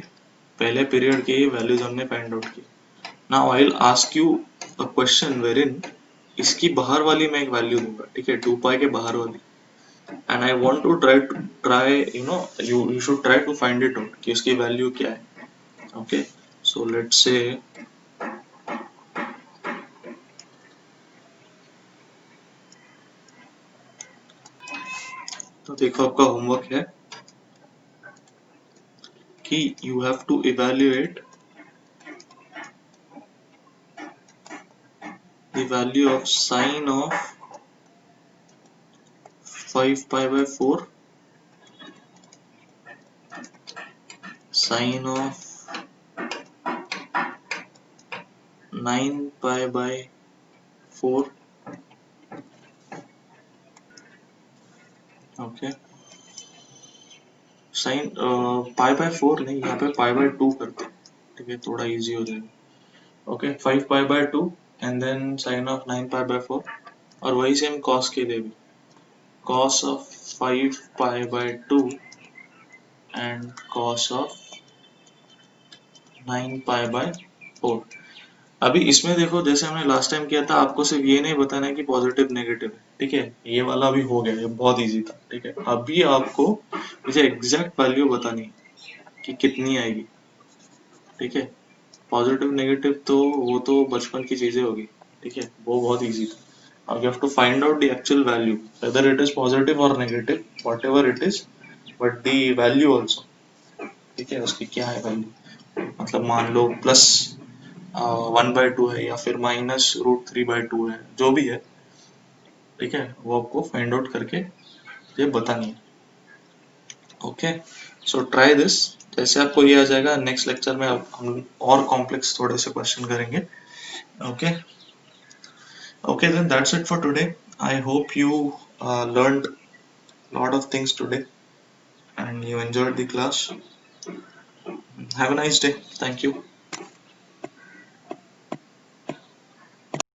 पहले पीरियड के वैल्यूज हमने फाइंड आउट की। Now I will ask you a question wherein इसकी बाहर वाली मैं एक वैल्यू दूंगा, ठीक है, 2 पाई के बाहर वाली, and I want to try you know you should try to find it out कि उसकी वैल्यू क्या है। ओके, सो लेट्स से तो देखो आपका होमवर्क है कि you have to evaluate the value of sine of 5 पाई/4, साइन ऑफ 9 पाई/4। ओके, साइन पाई/4 नहीं, यहाँ पे पाई/2 करते हैं, ठीक है, थोड़ा इजी हो जाएगा। ओके, 5 पाई/2 एंड देन साइन ऑफ 9 पाई/4, और वही सेम कॉस के लिए भी, cos of 5 पाई/2 एंड cos of 9 पाई/4। अभी इसमें देखो जैसे हमने लास्ट टाइम किया था, आपको सिर्फ ये नहीं बताना है कि पॉजिटिव नेगेटिव है, ठीक है, ये वाला भी हो गया, ये बहुत इजी था, ठीक है। अभी आपको मुझे एग्जैक्ट वैल्यू बतानी है कि कितनी आएगी, ठीक है। पॉजिटिव नेगेटिव तो वो तो बचपन की चीजें होगी, ठीक है, वो बहुत इजी था। अब you have to find out the actual value, whether it is positive और negative, whatever it is, but the value also, ठीक है, उसकी क्या है वैल्यू, मतलब मान लो +1/2 है या फिर -√3/2 है, जो भी है, ठीक है, वो आपको फाइंड आउट करके ये बतानी है। ओके, सो ट्राई दिस, जैसे आपको ये आ जाएगा नेक्स्ट लेक्चर में हम और कॉम्प्लेक्स थोड़े से क्वेश्चन करेंगे। Okay, okay, then that's it for today. I hope you learned a lot of things today and you enjoyed the class. Have a nice day. Thank you.